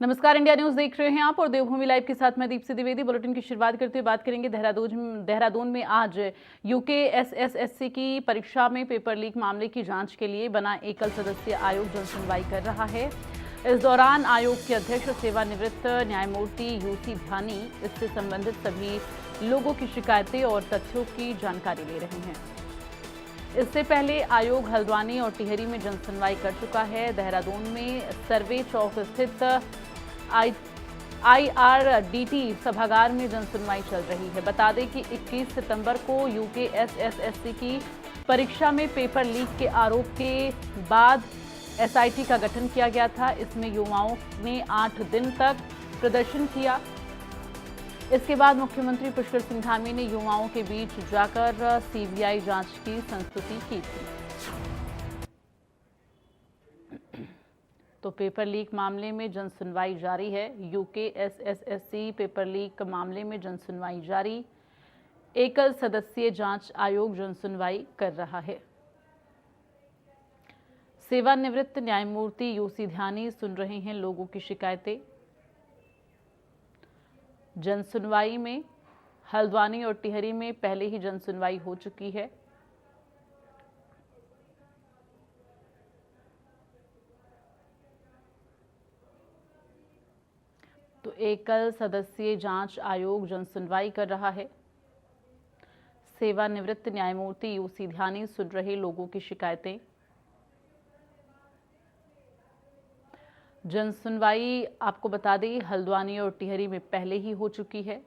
नमस्कार, India news देख रहे हैं आप और देवभूमि लाइव के साथ मैं दीप्ति द्विवेदी। बुलेटिन की शुरुआत करते हुए बात करेंगे देहरादून में आज यूकेएसएसएससी की परीक्षा में पेपर लीक मामले की जांच के लिए बना एकल सदस्यीय आयोग जनसुनवाई कर रहा है। इस दौरान आयोग के अध्यक्ष सेवानिवृत्त न्यायमूर्ति यूसी ध्यानी इससे संबंधित सभी लोगों की शिकायतें और तथ्यों की जानकारी ले रहे हैं। इससे पहले आयोग हल्द्वानी और टिहरी में जनसुनवाई कर चुका है। देहरादून में सर्वे चौक स्थित आईआरडीटी सभागार में जनसुनवाई चल रही है। बता दें कि 21 सितंबर को यूकेएसएसएससी की परीक्षा में पेपर लीक के आरोप के बाद एसआईटी का गठन किया गया था। इसमें युवाओं ने 8 दिन तक प्रदर्शन किया। इसके बाद मुख्यमंत्री पुष्कर सिंह धामी ने युवाओं के बीच जाकर सीबीआई जांच की संस्तुति की थी। तो पेपर लीक मामले में जनसुनवाई जारी है। यूकेएसएसएससी पेपर लीक मामले में जनसुनवाई जारी। एकल सदस्यीय जांच आयोग जनसुनवाई कर रहा है। सेवानिवृत्त न्यायमूर्ति यूसी ध्यानी सुन रहे हैं लोगों की शिकायतें। जनसुनवाई में हल्द्वानी और टिहरी में पहले ही जनसुनवाई हो चुकी है। तो एकल सदस्यीय जांच आयोग जनसुनवाई कर रहा है। सेवानिवृत्त न्यायमूर्ति यूसी ध्यानी सुन रहे लोगों की शिकायतें। जनसुनवाई आपको बता दें हल्द्वानी और टिहरी में पहले ही हो चुकी है।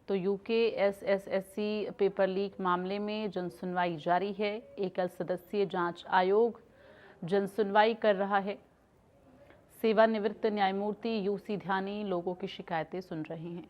तो यूकेएसएसएससी पेपर लीक मामले में जनसुनवाई जारी है। एकल सदस्यीय जांच आयोग जनसुनवाई कर रहा है। सेवानिवृत्त न्यायमूर्ति यूसी ध्यानी लोगों की शिकायतें सुन रहे हैं।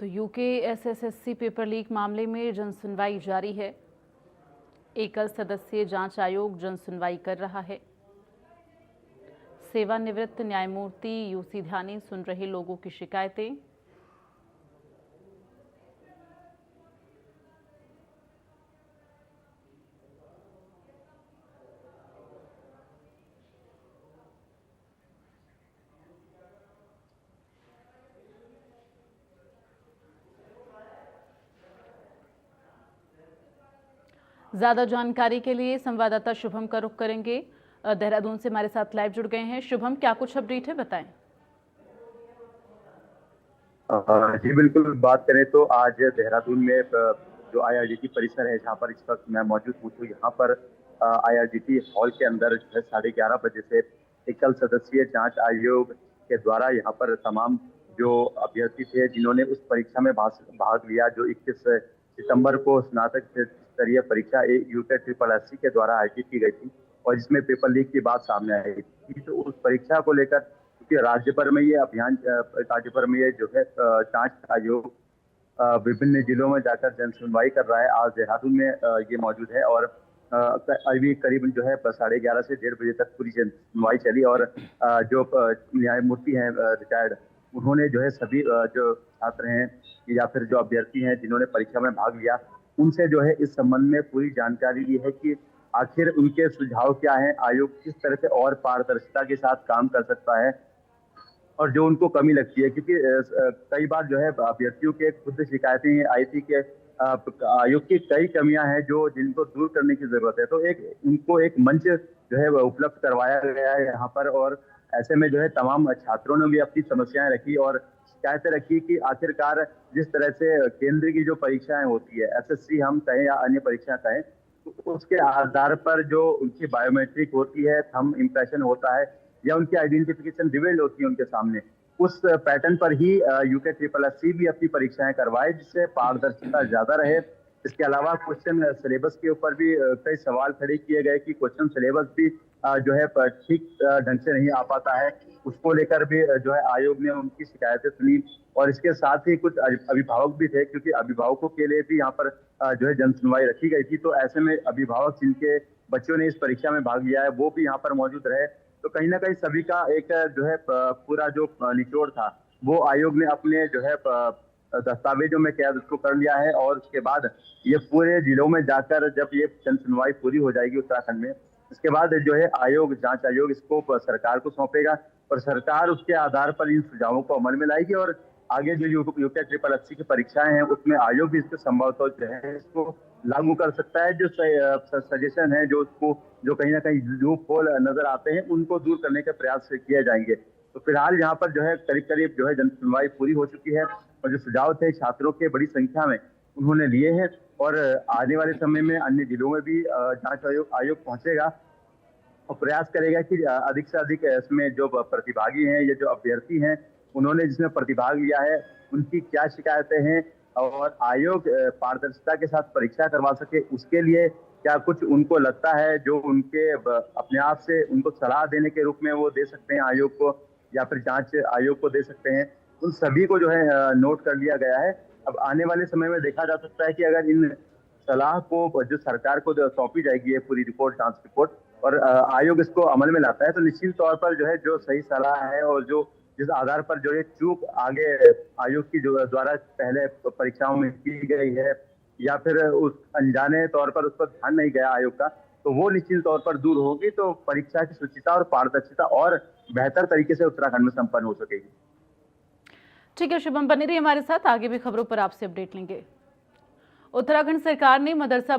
तो यूकेएसएसएससी पेपर लीक मामले में जनसुनवाई जारी है। एकल सदस्यीय जांच आयोग जनसुनवाई कर रहा है। सेवानिवृत्त न्यायमूर्ति यूसी ध्यानी सुन रहे लोगों की शिकायतें। ज्यादा जानकारी के लिए संवाददाता शुभम का रुख करेंगे। देहरादून से हमारे साथ लाइव जुड़ गए हैं। शुभम, क्या कुछ अपडेट है, बताएं। जी बिल्कुल, बात करें तो आज देहरादून में जो आईआरडीटी परिसर है जहां पर इस वक्त मैं मौजूद हूँ, तो यहाँ पर आईआरडीटी हॉल के अंदर जो है 11:30 बजे से एकल सदस्यीय जांच आयोग के द्वारा यहाँ पर तमाम जो अभ्यर्थी थे जिन्होंने उस परीक्षा में भाग लिया, जो 21 सितंबर को स्नातक स्तरीय परीक्षा यूके के द्वारा आयोजित की गई थी और इसमें पेपर लीक की बात सामने आई थी। तो उस परीक्षा को लेकर क्योंकि राज्य भर में ये जो है जांच आयोग विभिन्न जिलों में जाकर जन सुनवाई कर रहा है। आज देहरादून में ये मौजूद है और अभी करीब जो है 11:30 से 1:30 बजे तक पूरी जन सुनवाई चली और जो न्यायमूर्ति हैं रिटायर्ड, उन्होंने जो है सभी जो छात्र हैं या फिर जो अभ्यर्थी हैं जिन्होंने परीक्षा में भाग लिया, उनसे जो है इस संबंध में पूरी जानकारी ली है कि आखिर उनके सुझाव क्या है, आयोग किस तरह से और पारदर्शिता के साथ काम कर सकता है और जो उनको कमी लगती है। क्योंकि कई बार जो है अभ्यर्थियों के खुद शिकायतें आई थी कि आयोग की कई कमियां हैं जो जिनको दूर करने की जरूरत है। तो उनको एक मंच जो है उपलब्ध करवाया गया है यहाँ पर और ऐसे में जो है तमाम छात्रों ने भी अपनी समस्याएं रखी और शिकायतें रखी कि आखिरकार जिस तरह से केंद्र की जो परीक्षाएं होती है, एसएससी हम कहें या अन्य परीक्षा कहें, तो उसके आधार पर जो उनकी बायोमेट्रिक होती है, थंब इम्प्रेशन होता है या उनकी आइडेंटिफिकेशन रिवील्ड होती है उनके सामने, उस पैटर्न पर ही यूके SSSC भी अपनी परीक्षाएं करवाए, जिससे पारदर्शिता ज्यादा रहे। इसके अलावा क्वेश्चन सिलेबस के ऊपर भी कई सवाल खड़े किए गए कि क्वेश्चन सिलेबस भी जो है ठीक ढंग से नहीं आ पाता है। उसको लेकर भी जो है आयोग ने उनकी शिकायतें सुनी, और इसके साथ ही कुछ अभिभावक भी थे, क्योंकि अभिभावकों के लिए भी यहाँ पर जो है जन सुनवाई रखी गई थी। तो ऐसे में अभिभावक जिनके बच्चों ने इस परीक्षा में भाग लिया है वो भी यहाँ पर मौजूद रहे। तो कहीं ना कहीं सभी का एक जो है पूरा जो निचोड़ था वो आयोग ने अपने जो है दस्तावेजों में कैद उसको कर लिया है। और उसके बाद ये पूरे जिलों में जाकर जब ये जन सुनवाई पूरी हो जाएगी उत्तराखंड में, इसके बाद जो है आयोग, जांच आयोग इसको सरकार को सौंपेगा, और सरकार उसके आधार पर इन सुझावों को अमल में लाएगी। और आगे जो यूके SSSC की परीक्षाएं हैं उसमें आयोग भी इसको संभवतः जो है इसको लागू कर सकता है। जो सजेशन है, जो उसको जो कहीं ना कहीं लूप होल नजर आते हैं, उनको दूर करने के प्रयास किए जाएंगे। तो फिलहाल यहाँ पर जो है करीब करीब जो है जन सुनवाई पूरी हो चुकी है, और जो सुझाव थे छात्रों के बड़ी संख्या में उन्होंने लिए हैं। और आने वाले समय में अन्य जिलों में भी जांच आयोग पहुंचेगा और प्रयास करेगा कि अधिक से अधिक इसमें जो प्रतिभागी हैं या जो अभ्यर्थी हैं, उन्होंने जिसमें प्रतिभाग लिया है उनकी क्या शिकायतें हैं, और आयोग पारदर्शिता के साथ परीक्षा करवा सके उसके लिए क्या कुछ उनको लगता है जो उनके अपने आप से उनको सलाह देने के रूप में वो दे सकते हैं आयोग को, या फिर जांच आयोग को दे सकते हैं। उन सभी को जो है नोट कर लिया गया है। अब आने वाले समय में देखा जा सकता है कि अगर इन सलाह को जो सरकार को सौंपी जाएगी ये पूरी रिपोर्ट, जांच रिपोर्ट, और आयोग इसको अमल में लाता है, तो निश्चित तौर पर जो है जो सही सलाह है और जो जिस आधार पर जो ये चूक आगे आयोग की जो द्वारा पहले परीक्षाओं में की गई है, या फिर उस अनजाने तौर पर उस पर ध्यान नहीं गया आयोग का, तो वो निश्चित तौर पर दूर होगी। तो परीक्षा की शुचिता और पारदर्शिता और बेहतर तरीके से उत्तराखंड में संपन्न हो सकेगी। ठीक है शुभम, बने रहिए हमारे साथ, आगे भी खबरों पर आपसे अपडेट लेंगे। उत्तराखंड सरकार ने मदरसा